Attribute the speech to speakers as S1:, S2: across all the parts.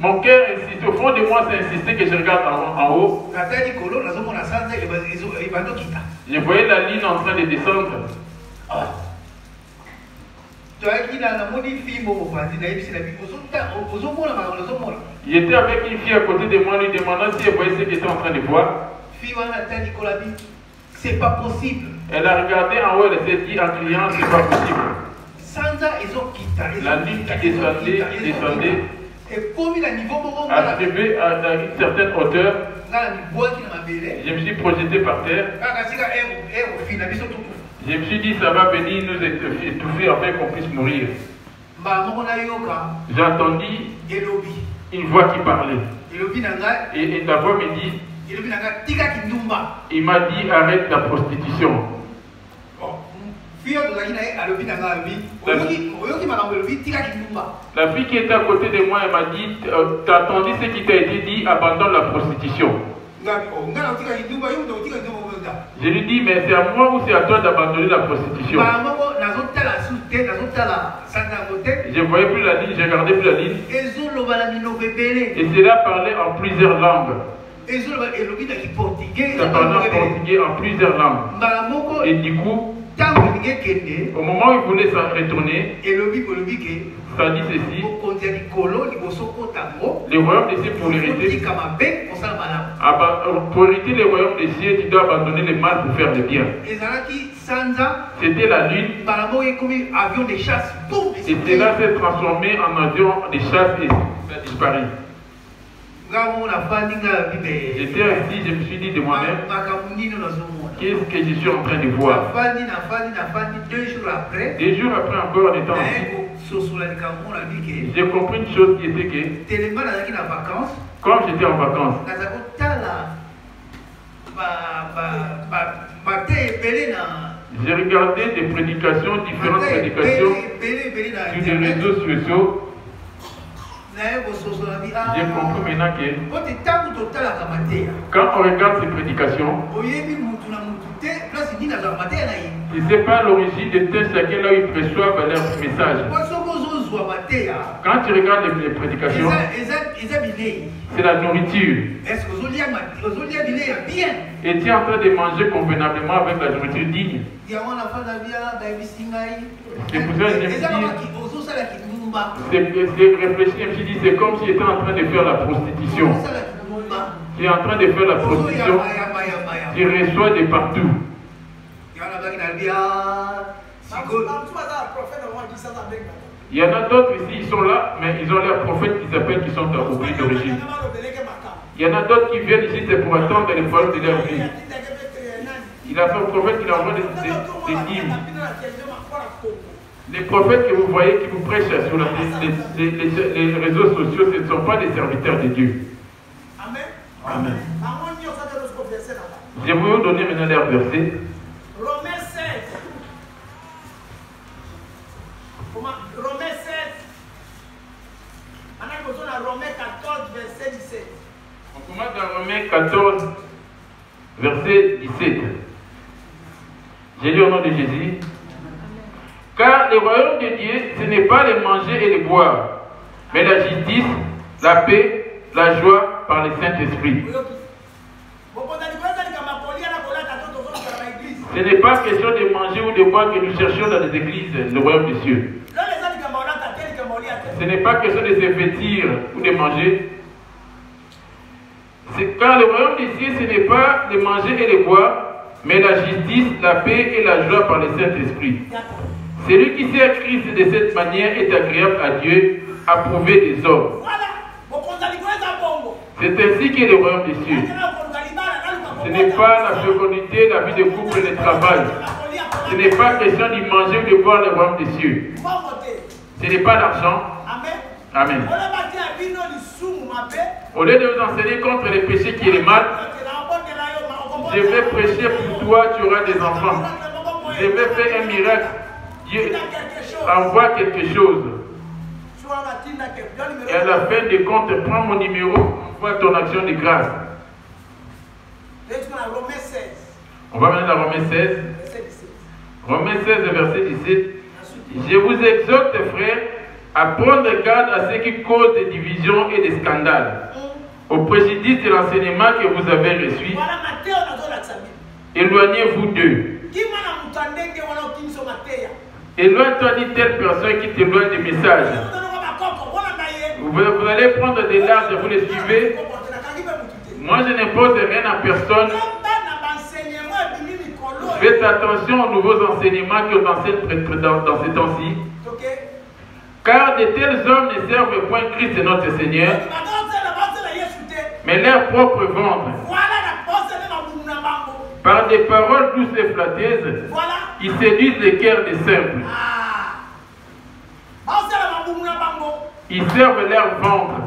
S1: Mon cœur insiste, au fond de moi, c'est insister que je regarde en haut. Je voyais la ligne en train de descendre. Il était avec une fille à côté de moi, lui demandant si elle voyait ce qu'elle était en train de voir.
S2: C'est pas possible.
S1: Elle a regardé en haut, elle s'est dit en criant, c'est pas possible. La ligne qui descendait, arrivé à une certaine hauteur, je me suis projeté par terre. Je me suis dit, ça va venir nous étouffer afin qu'on puisse mourir. J'ai entendu une voix qui parlait. Et la voix me dit, il m'a dit, arrête la prostitution. La fille qui était à côté de moi, elle m'a dit, tu as entendu ce qui t'a été dit, abandonne la prostitution. Je lui dis, mais c'est à moi ou c'est à toi d'abandonner la prostitution? Je ne voyais plus la ligne, je ne regardais plus la ligne. Et cela parlait en plusieurs langues. Ça parlait en portugais en plusieurs langues. Et du coup, au moment où il voulait s'en retourner, ça dit ceci: le royaume des cieux, pour hériter les royaumes des cieux, tu dois abandonner le mal pour faire le bien. C'était la lune. Et cela s'est transformé en avion de chasse et ça a disparu. J'étais assis, je me suis dit de moi-même, qu'est-ce que je suis en train de voir? 2 jours après encore, en étant assis, j'ai compris une chose qui était que, quand j'étais en vacances, j'ai regardé des prédications, différentes prédications sur des réseaux sociaux. J'ai compris maintenant que quand on regarde ces prédications, tu ne sais pas l'origine de tel chacun là où ils reçoivent leur message. Quand tu regardes les prédications, c'est la nourriture. Et tu es en train de manger convenablement avec la nourriture digne. C'est pour ça que je me dis, c'est réfléchir, je me suis dit, c'est comme s'il était en train de faire la prostitution. Tu es en train de faire la prostitution, tu reçois de partout. Il y en a d'autres ici, ils sont là, mais ils ont leurs prophètes qui s'appellent, qui sont au pays d'origine. Il y en a d'autres qui viennent ici, c'est pour attendre les problèmes de leur vie. Il a son prophète qui envoie des dîmes. Les prophètes que vous voyez qui vous prêchent sur les réseaux sociaux, ce ne sont pas des serviteurs de Dieu. Amen. Je vais vous donner maintenant leur verset.
S3: Romains 16. Romains 16. Maintenant, on a Romains 14, verset 17.
S1: On commence dans Romains 14, verset 17. J'ai lu au nom de Jésus. Car le royaume de Dieu, ce n'est pas le manger et le boire, mais la justice, la paix, la joie par le Saint-Esprit. Ce n'est pas question de manger ou de boire que nous cherchons dans les églises, le royaume des cieux. ce n'est pas question de se vêtir ou de manger. Car le royaume des cieux, ce n'est pas de manger et de boire, mais la justice, la paix et la joie par le Saint-Esprit. Celui qui sert Christ de cette manière est agréable à Dieu, approuvé des hommes. C'est ainsi qu'est le royaume des cieux. Ce n'est pas la fécondité, la vie de couple et le travail. Ce n'est pas question d'y manger ou de boire le royaume des cieux. Ce n'est pas l'argent. Amen. Au lieu de vous enseigner contre les péchés qui est le mal, je vais prêcher pour toi, tu auras des enfants. Je vais faire un miracle. Dieu envoie quelque chose. Et à la fin des comptes, prends mon numéro, envoie ton action de grâce. On va maintenant à Romains 16. Romains 16, verset 17. Je vous exhorte, frères, à prendre garde à ce qui cause des divisions et des scandales, au préjudice de l'enseignement que vous avez reçu. Éloignez-vous d'eux. Éloigne-toi de telle personne qui t'éloigne du message. Vous allez prendre des larges et vous les suivez. Moi, je n'impose rien à personne. Faites attention aux nouveaux enseignements que l'on enseigne dans ces temps-ci. Car de tels hommes ne servent point Christ notre Seigneur, mais leur propre ventre. Par des paroles douces et flatteuses, ils séduisent les cœurs des simples. Ils servent leur ventre.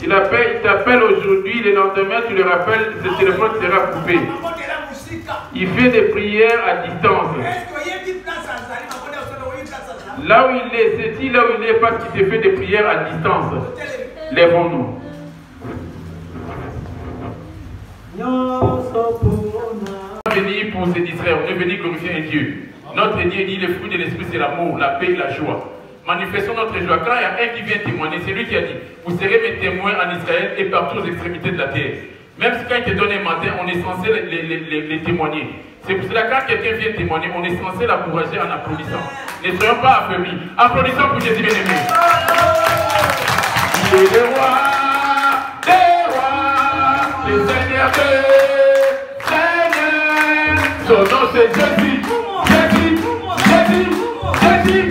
S1: Il t'appelle aujourd'hui, le lendemain, tu le rappelles, ce téléphone sera coupé. Il fait des prières à distance. Là où il est, c'est-il là où il est parce qu'il te fait des prières à distance. Lèvons-nous. On est venu pour se distraire, on est venu glorifier un Dieu. Notre Dieu dit le fruit de l'esprit c'est l'amour, la paix et la joie. Manifestons notre joie. Quand il y a un qui vient témoigner, c'est lui qui a dit, vous serez mes témoins en Israël et partout aux extrémités de la terre. Même si quand il te donne un mandat, on est censé les témoigner. C'est pour cela que quand quelqu'un vient témoigner, on est censé l'encourager en applaudissant. Ne soyons pas affaiblis. Applaudissons pour Jésus bien-aimé. Il est le roi des rois, le Seigneur des seigneurs. Son nom c'est Jésus. Jésus, Jésus, Jésus.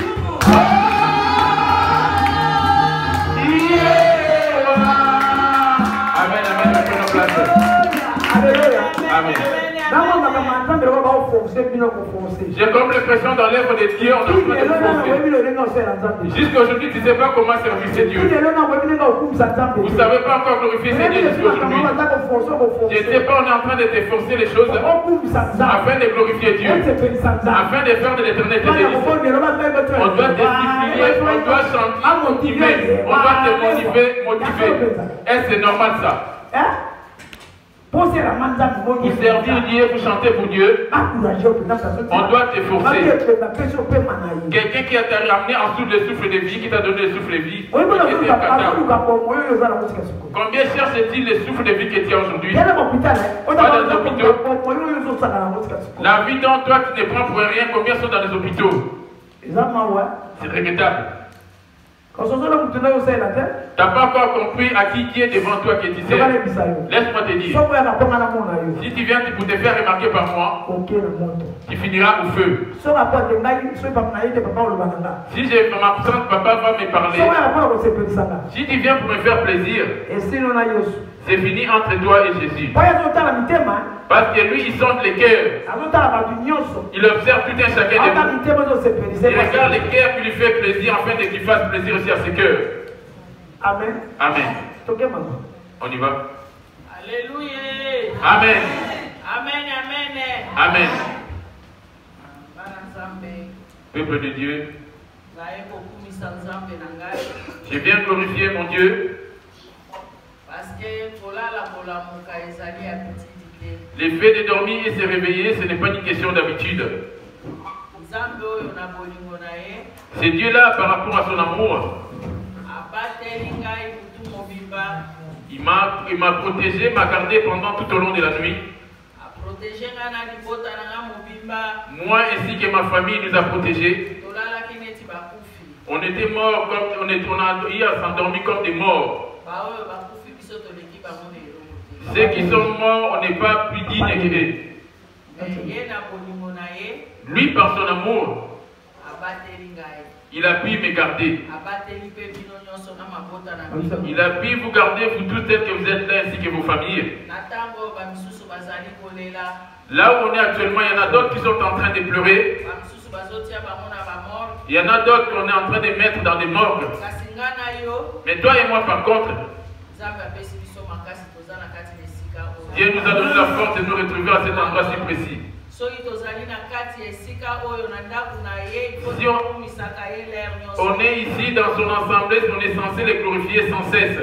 S1: J'ai comme l'impression dans l'œuvre de Dieu, on est en train de foncer. Jusqu'à aujourd'hui, tu ne sais pas comment servir Dieu. Vous ne savez pas encore glorifier ces dieux jusqu'à aujourd'hui. Je ne sais pas, on est en train de te forcer les choses afin de glorifier Dieu, afin de faire de l'éternité des délices. On doit te discipliner, on doit chanter, motiver, on doit te motiver. Est-ce que c'est normal ça? Pour servir Dieu, pour chanter pour Dieu, on doit te forcer. Quelqu'un qui t'a ramené en dessous le souffle de vie, qui t'a donné le souffle de vie, combien cherche-t-il le souffle de vie que tu as aujourd'hui? Pas dans les hôpitaux. La vie dont toi tu ne prends pour rien, combien sont dans les hôpitaux? C'est regrettable. Tu n'as pas encore compris à qui est devant toi que tu sais. Laisse-moi te dire. Si tu viens pour te faire remarquer par moi, tu finiras au feu. Si je m'absente, papa va me parler. Si tu viens pour me faire plaisir, c'est fini entre toi et Jésus. Parce que lui, il sonde les cœurs. Il observe tout un chacun de nous. Il regarde les cœurs qui lui fait plaisir afin qu'il fasse plaisir aussi à ses cœurs. Amen. Amen. On y va.
S3: Alléluia.
S1: Amen.
S3: Amen. Amen.
S1: Amen. Peuple de Dieu, je viens glorifier mon Dieu. Le fait de dormir et se réveiller, ce n'est pas une question d'habitude. C'est Dieu-là par rapport à son amour. Il m'a protégé, m'a gardé pendant tout au long de la nuit. Moi ainsi que ma famille nous a protégés. On était morts comme il a s'endormi comme des morts. Ceux qui sont morts, on n'est pas plus digne qu'eux. Lui, par son amour, il a pu me garder. Il a pu vous garder, vous tous tels que vous êtes là, ainsi que vos familles. Là où on est actuellement, il y en a d'autres qui sont en train de pleurer. Il y en a d'autres qu'on est en train de mettre dans des morgues. Mais toi et moi, par contre, Dieu nous a donné la force de nous retrouver à cet endroit si précis. Si on est ici dans son assemblée, on est censé les glorifier sans cesse.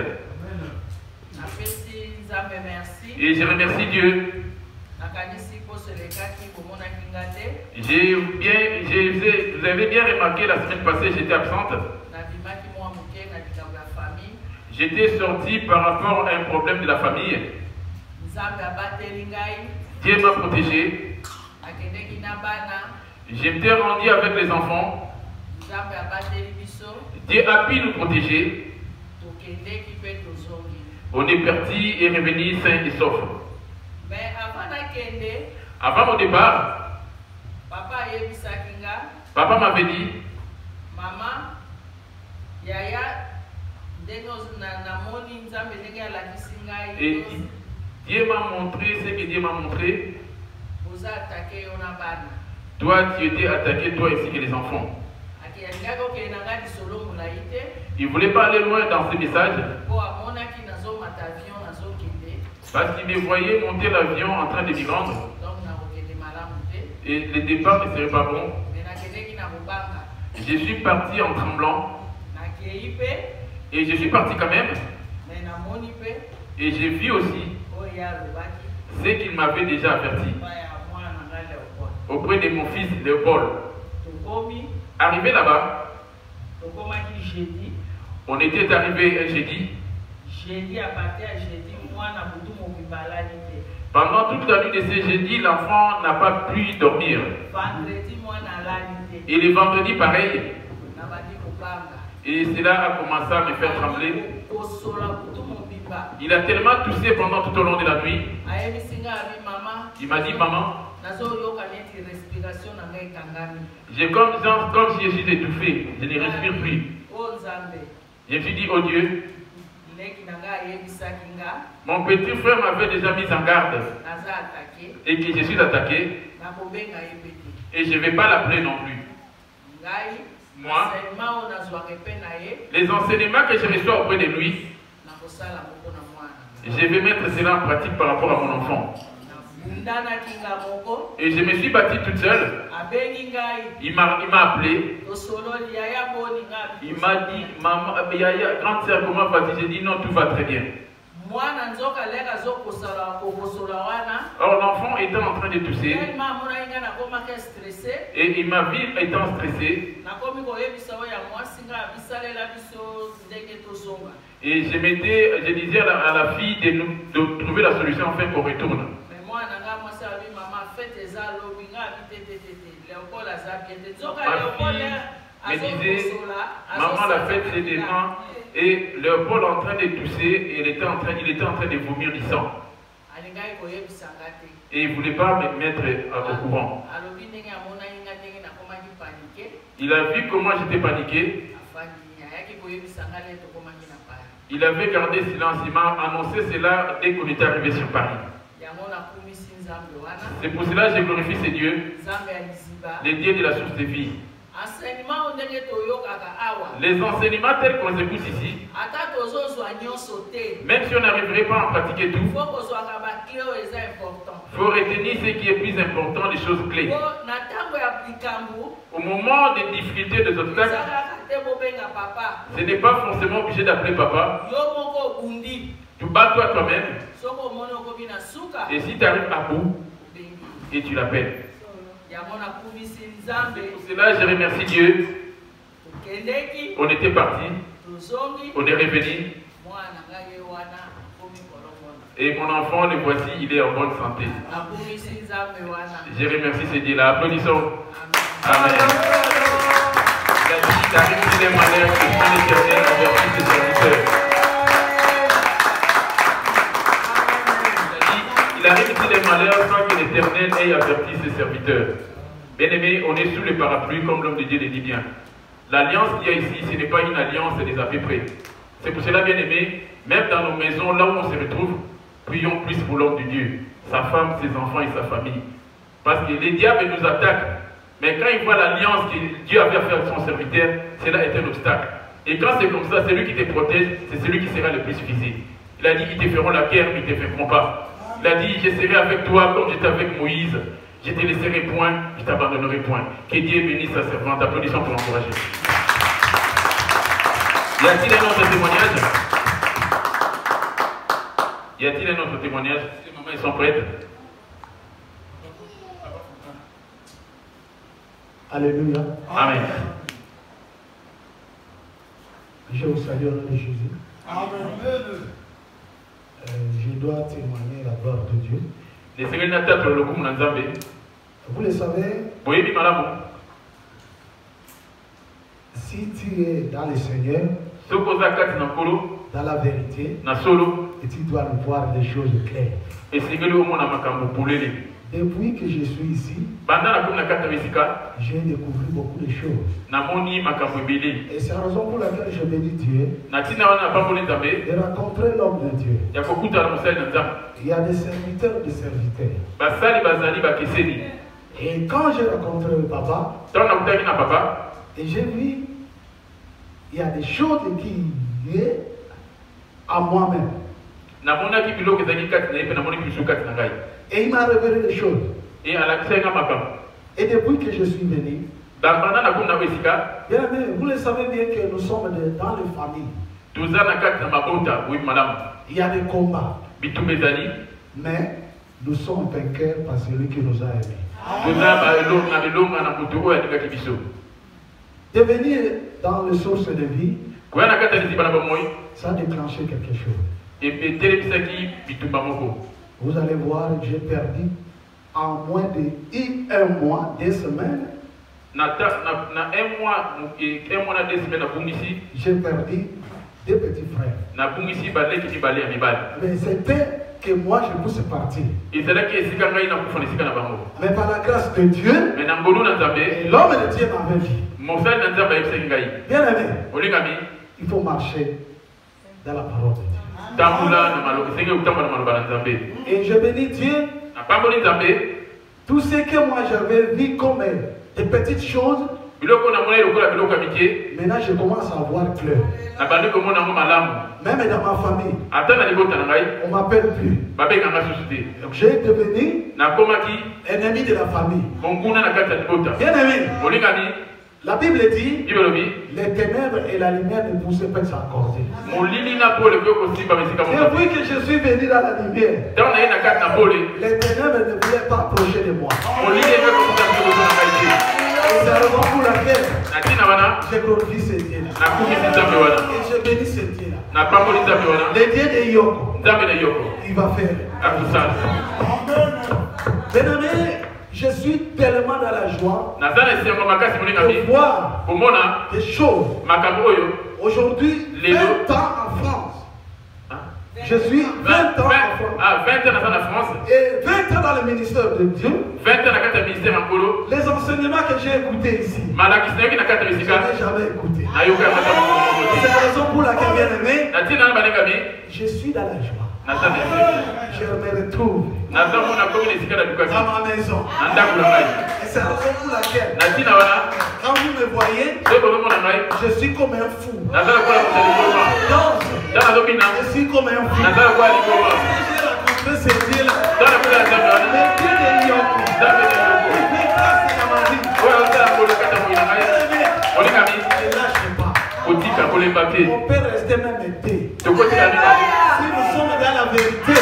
S1: Et je remercie Dieu. Vous avez bien remarqué la semaine passée, j'étais absente. J'étais sorti par rapport à un problème de la famille. Dieu m'a protégé. J'étais rendu avec les enfants. Dieu a pu nous protéger. On est parti et revenu sain et sauf. Avant mon départ, papa m'avait dit, maman, et Dieu m'a montré ce que Dieu m'a montré. Toi, tu étais attaqué, toi ainsi que les enfants. Il ne voulait pas aller loin dans ce message. Parce qu'il me voyait monter l'avion en train de m'y rendre. Et le départ ne serait pas bon. Je suis parti en tremblant. Et je suis parti quand même. Et j'ai vu aussi ce qu'il m'avait déjà averti auprès de mon fils Léopold. Arrivé là-bas, on était arrivé un jeudi. Pendant toute la nuit de ce jeudi, l'enfant n'a pas pu dormir. Et le vendredi, pareil. Et cela a commencé à me faire trembler. Il a tellement toussé pendant tout au long de la nuit. Il m'a dit, maman, j'ai comme si je suis étouffé. Je ne respire plus. Je me suis dit, oh Dieu, mon petit frère m'avait déjà mis en garde et que je suis attaqué et je ne vais pas l'appeler non plus. Moi, les enseignements que je reçois auprès de lui, je vais mettre cela en pratique par rapport à mon enfant. Et je me suis bâti toute seule. Il m'a appelé. Il m'a dit, maman, Yaya, grande sœur, comment vas-tu? J'ai dit non, tout va très bien. Or l'enfant était en train de tousser. Et il m'a vu étant stressé. Et je disais à la fille de trouver la solution afin qu'on retourne. Ma fille me disait, maman, la fête c'est demain. Et Léopold en train de tousser, et il était en train de vomir du sang. Et il ne voulait pas me mettre au courant. Il a vu comment j'étais paniqué. Il avait gardé silence, il m'a annoncé cela dès qu'on était arrivé sur Paris. C'est pour cela que je glorifie ce Dieu, le Dieu de la source de vie. Les enseignements tels qu'on écoute ici, même si on n'arriverait pas à en pratiquer tout, il faut retenir ce qui est plus important, les choses clés. Au moment des difficultés, des obstacles, ce n'est pas forcément obligé d'appeler papa. Tu bats toi-même. Et si tu arrives à bout, et tu l'appelles. C'est là je remercie Dieu. On était parti. On est revenu. Et mon enfant, le voici, il est en bonne santé. Je remercie ce Dieu-là. Applaudissons. Amen. Il arrive qu'il est malheur, que Dieu l'Éternel avertit ses serviteurs. Il arrive qu'il est malheur sans que l'Éternel ait averti ses serviteurs. Bien-aimés, on est sous le parapluie, comme l'homme de Dieu le dit bien. L'alliance qu'il y a ici, ce n'est pas une alliance des à peu près. C'est pour cela, bien-aimés, même dans nos maisons, là où on se retrouve, prions plus pour l'homme de Dieu, sa femme, ses enfants et sa famille. Parce que les diables nous attaquent. Mais quand ils voient l'alliance que Dieu avait fait avec son serviteur, cela est un obstacle. Et quand c'est comme ça, celui qui te protège, c'est celui qui sera le plus visé. Il a dit, ils te feront la guerre, mais ils ne te feront pas. Il a dit, je serai avec toi comme j'étais avec Moïse. Je ne te laisserai point, je ne t'abandonnerai point. Que Dieu bénisse sa servante. Applaudissons pour l'encourager. Y a-t-il un autre témoignage? Y a-t-il un autre témoignage? Les mamans, ils sont prêtes?
S2: Alléluia.
S1: Amen.
S2: Je vous salue au nom de Jésus.
S4: Amen.
S2: Je dois témoigner la gloire de Dieu. Vous le savez, si tu es dans le Seigneur, dans la vérité, et tu dois voir les choses claires. Depuis que je suis ici, j'ai découvert beaucoup de choses. Et c'est la raison pour laquelle je bénis Dieu de rencontrer l'homme de Dieu. Il y a des serviteurs de serviteurs. Et quand j'ai rencontré le papa, et j'ai vu, il y a des choses qui est à moi-même. Et il m'a révélé des choses. Et depuis que je suis venu, bien aimé, vous le savez bien que nous sommes dans les familles. Il y a des combats. Mais nous sommes vainqueurs par celui qui nous a aimés. De venir dans les sources de vie, ça a déclenché quelque chose. Vous allez voir, j'ai perdu en moins de 1 mois, 2 semaines. J'ai perdu 2 petits frères. Mais c'était que moi je puisse partir. Mais par la grâce de Dieu, l'homme de Dieu m'avait dit, bien aimé, il faut marcher dans la parole de Dieu. Et je bénis Dieu. Tout ce que moi j'avais vu comme des petites choses, maintenant je commence à voir clair. Même dans ma famille, on ne m'appelle plus. J'ai devenu ennemi de la famille. Bien aimé, la Bible dit, les ténèbres et la lumière ne poussent pas s'accorder. Depuis que je suis venu dans la lumière, les ténèbres ne voulaient pas approcher de moi. Et c'est la raison pour laquelle je glorifie ce Dieu-là. Et je bénis ce Dieu-là. Le Dieu de Yoko, il va faire. Bien-aimé, je suis tellement dans la joie de voir des choses. Aujourd'hui, 20 ans en France. Je suis 20 ans en France.
S1: 20 ans en France.
S2: Et 20 ans dans le ministère de Dieu.
S1: 20 ans dans le ministère en Colo.
S2: Les enseignements que j'ai écoutés ici, je n'ai jamais écouté. C'est la raison pour laquelle, bien aimé, je suis dans la joie. Je me retrouve dans ma maison. Et c'est la raison pour laquelle, quand vous me voyez, je suis comme un fou. Je suis comme un fou. J'ai rencontré ce Dieu-là. Le Dieu de Yoko. Il fait grâce à ma vie. Ne lâchez pas. On peut rester même été. Si nous sommes dans la vérité,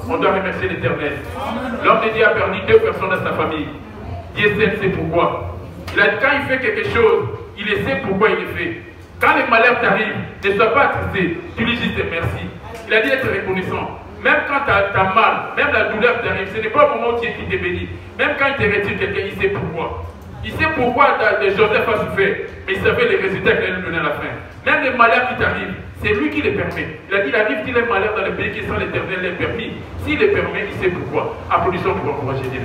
S1: On doit remercier l'Éternel. L'homme de Dieu a perdu 2 personnes dans sa famille. Dieu sait pourquoi. Il a dit, quand il fait quelque chose, il sait pourquoi il le fait. Quand les malheurs t'arrivent, ne sois pas attristé. Tu lui dis merci. Il a dit être reconnaissant. Même quand tu as mal, même la douleur t'arrive, ce n'est pas au moment où Dieu qui te bénit. Même quand il te retire quelqu'un, il sait pourquoi. Il sait pourquoi Joseph a souffert, mais il savait les résultats qu'il allait lui donner à la fin. Même les malheurs qui t'arrivent, c'est lui qui les permet. Il a dit, il arrive-t-il les malheurs dans le pays qui sont l'Éternel les permis. S'il les permet, il sait pourquoi. Applaudissons pour encourager Dieu.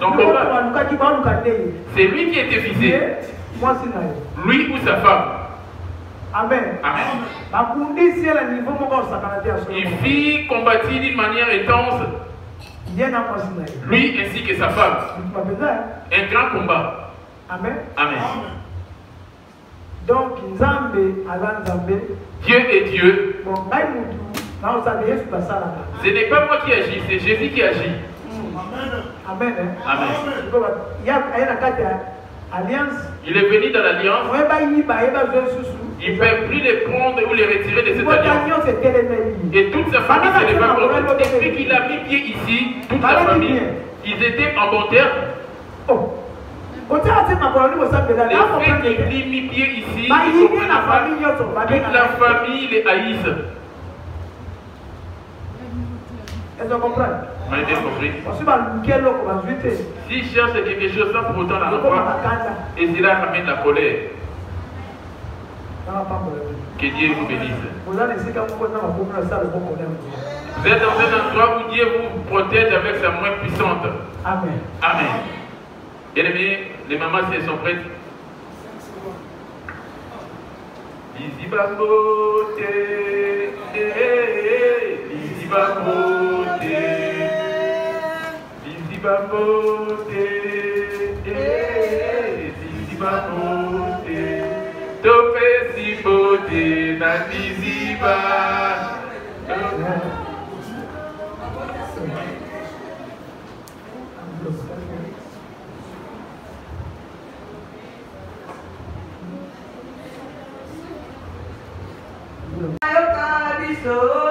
S1: Son combat, c'est lui qui était visé. Lui ou sa femme.
S4: Amen.
S1: Amen. Il fit combattre d'une manière intense. Lui ainsi que sa femme. Un grand combat.
S4: Amen.
S1: Amen.
S4: Donc,
S1: Dieu est Dieu. Ce n'est pas moi qui agis, c'est Jésus qui agit.
S4: Amen.
S1: Amen.
S4: Alliance.
S1: Il est venu dans l'alliance. Il ne peut plus les prendre ou les retirer de cette alliance. Et toute sa famille s'est levée contre lui. Depuis qu'il a mis pied ici, toute la famille, ils étaient en bon terme. Le fait qu'il ait mis pied ici, toute la famille les haïsse.
S4: Est-ce que vous comprenez?
S1: On a bien compris. S'il cherche quelque chose sans pour autant la voir, et cela ramène la colère. Que Dieu vous bénisse. Vous êtes dans un endroit où Dieu vous protège avec sa main puissante.
S4: Amen.
S1: Amen. Bien aimés, les mamans, si elles sont prêtes. Bizibabote, bizibabote, bizibabote, bizibabote, topesibote na biziba.
S5: Wow.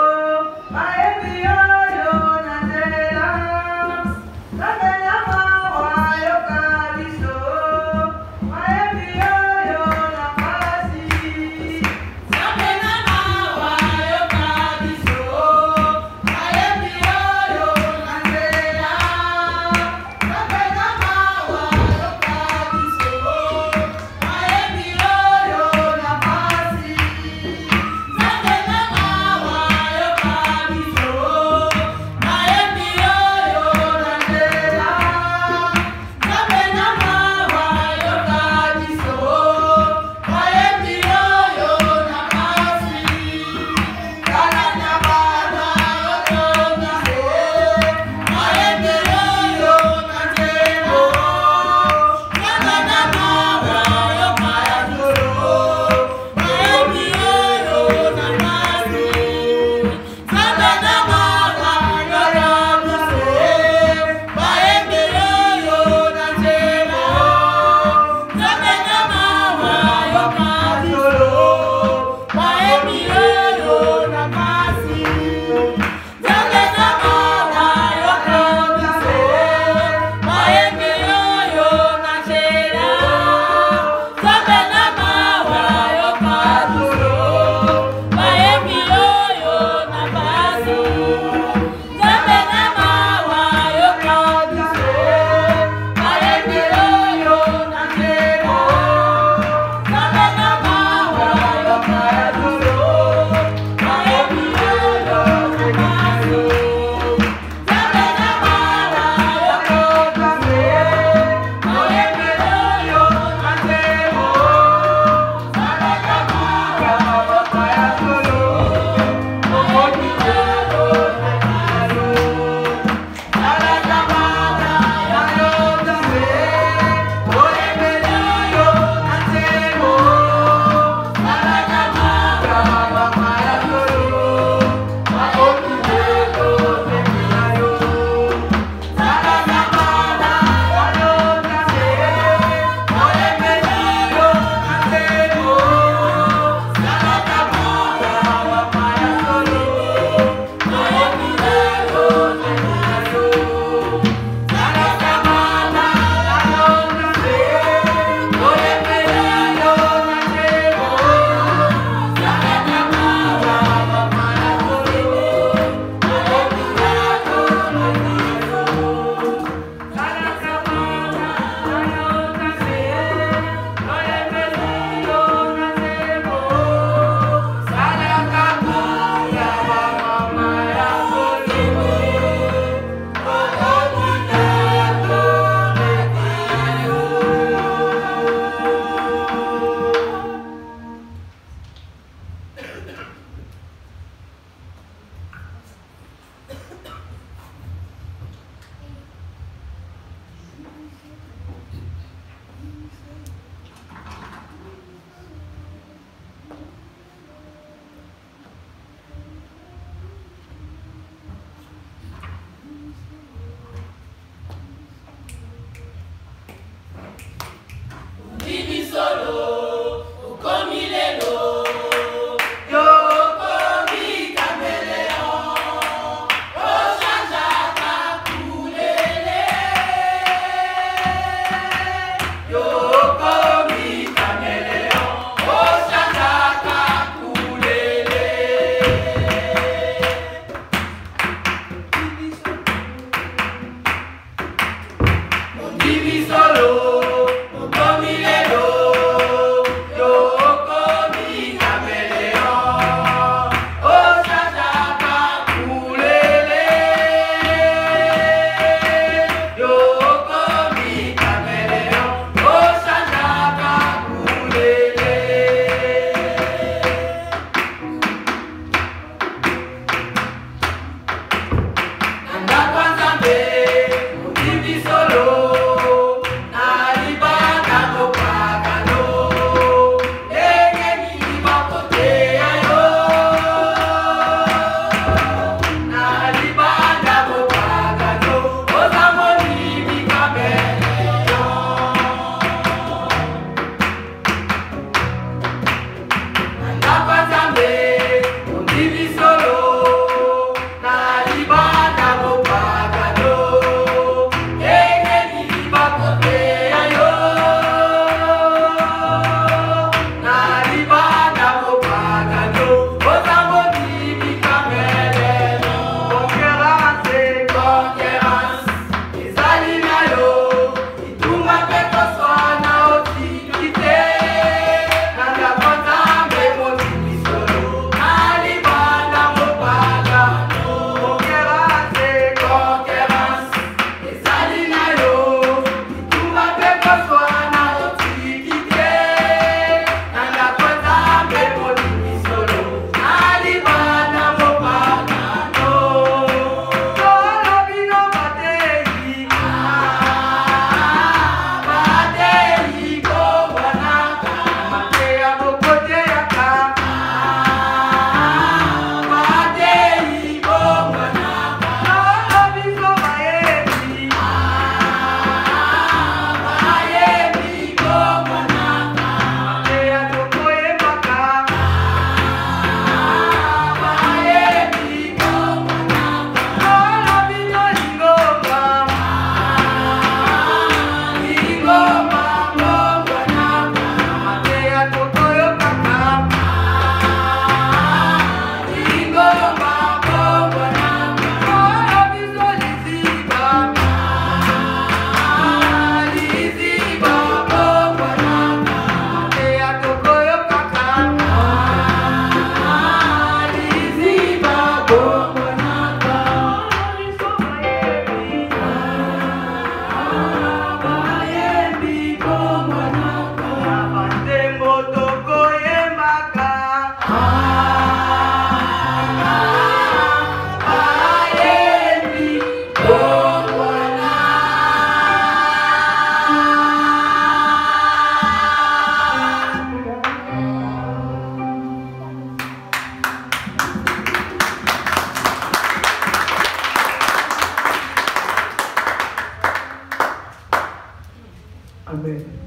S4: Amen.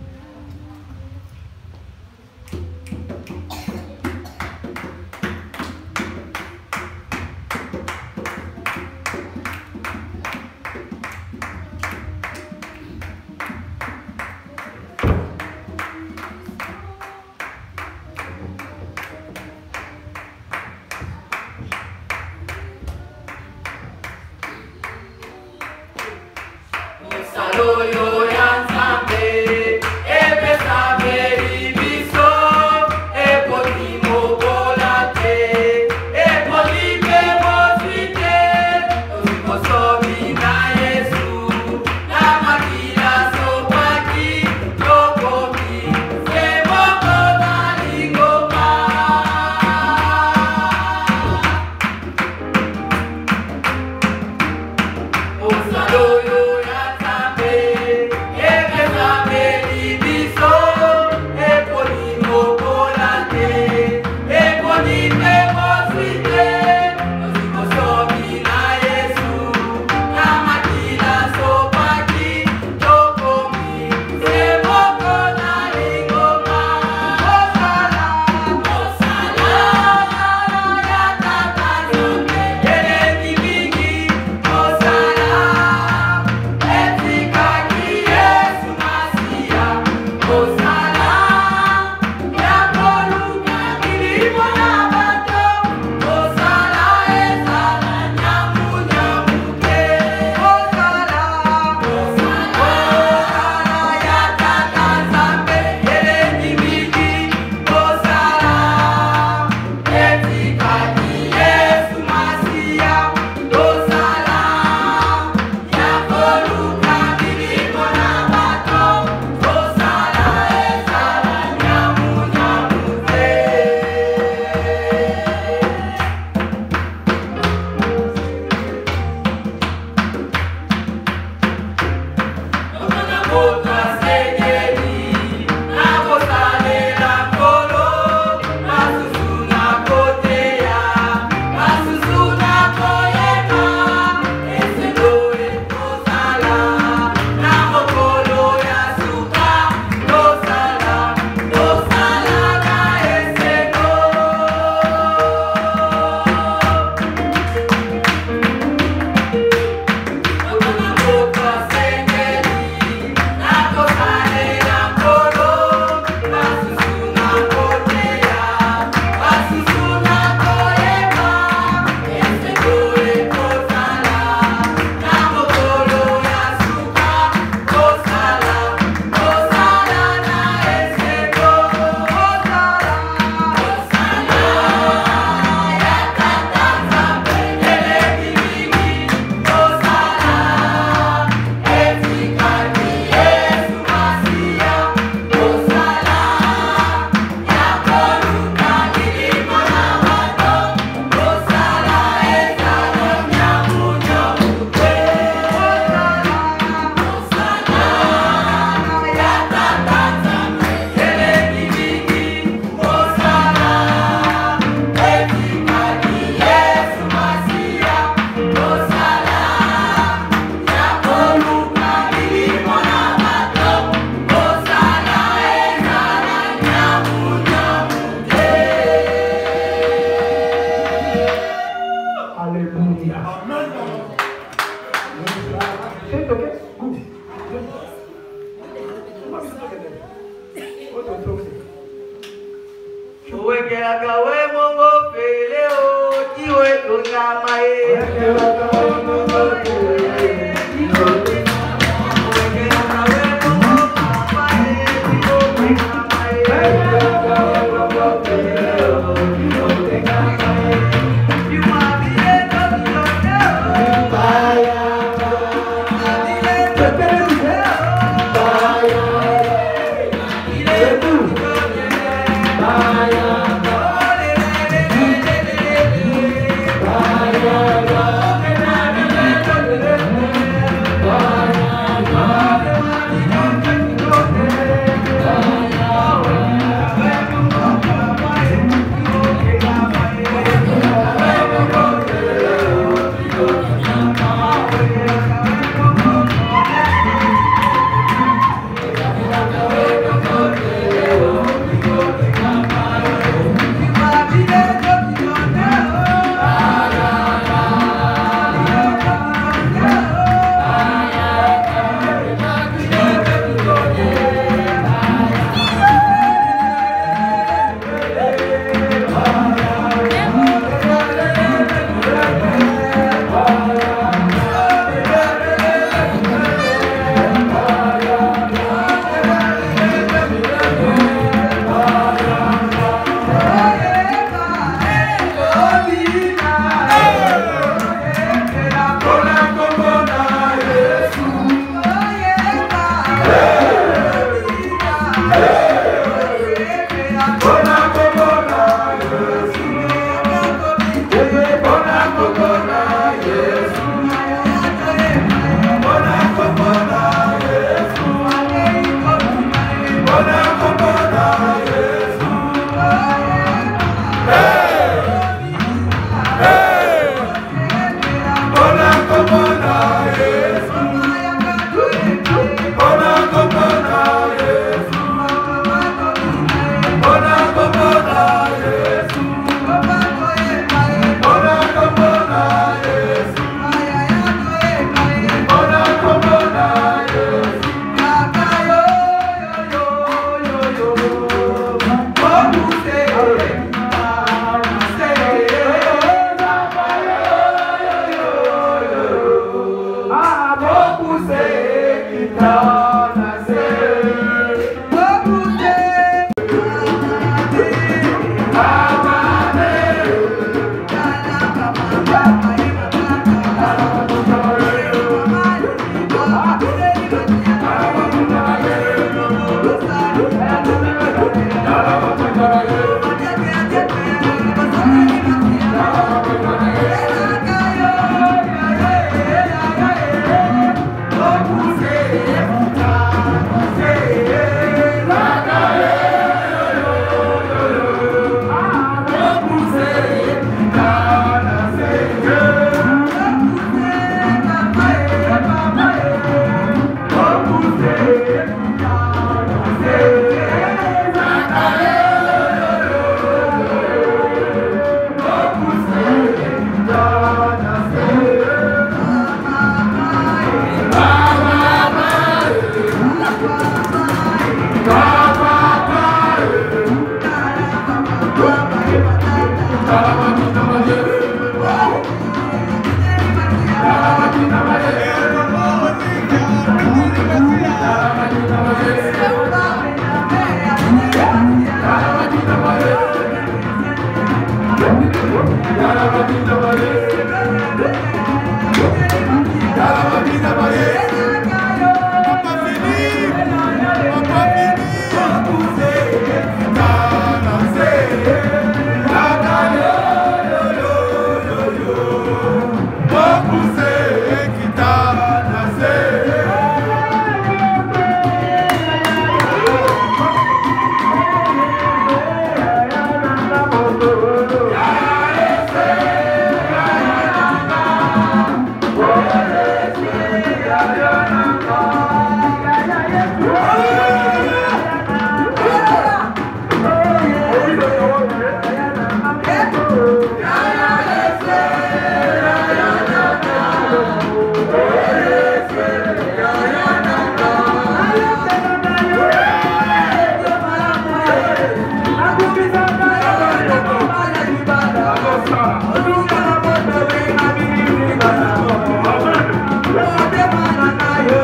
S5: Amen.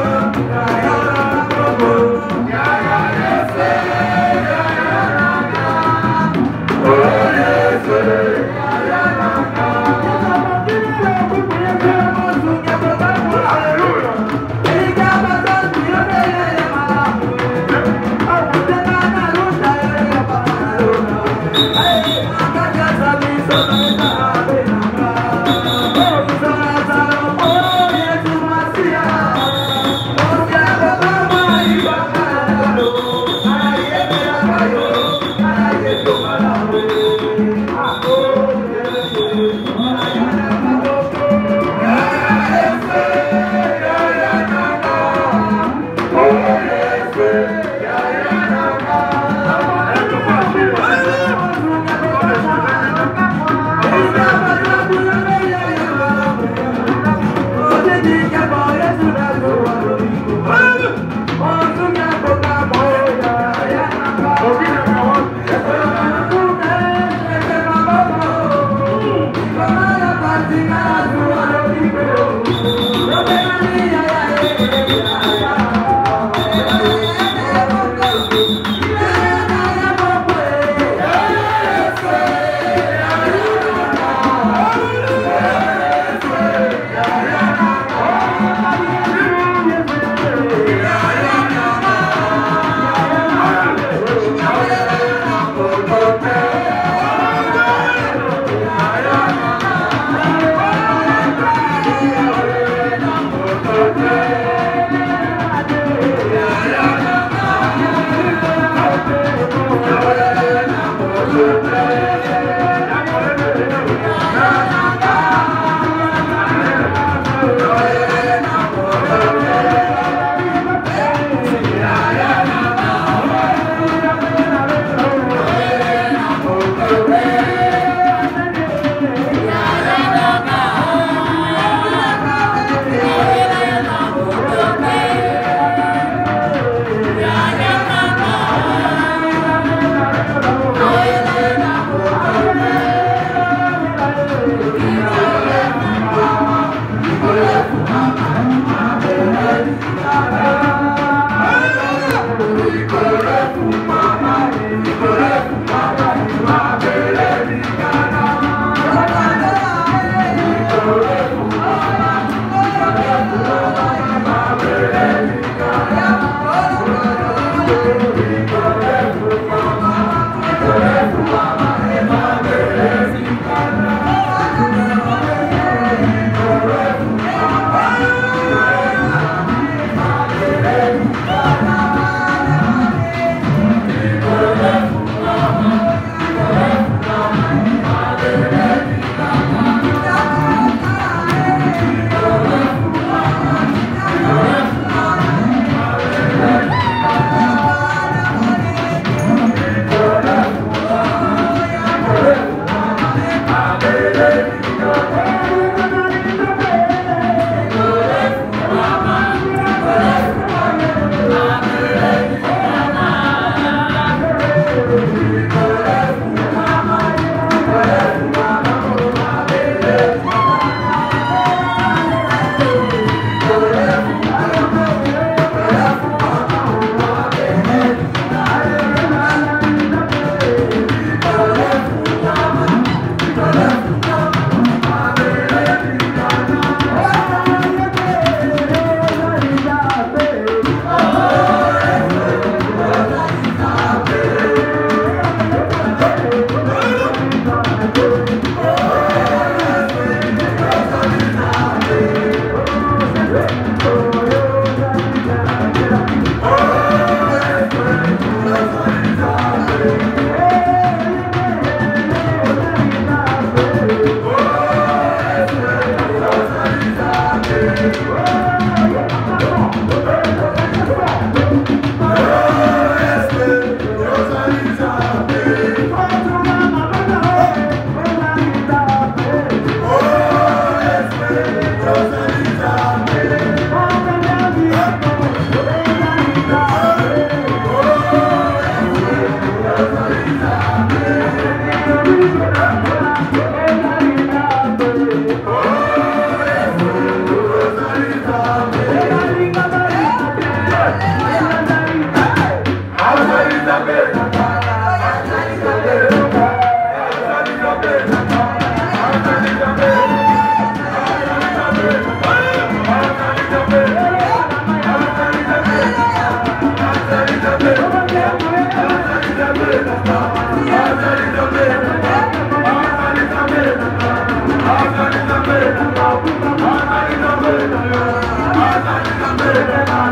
S5: Jésus,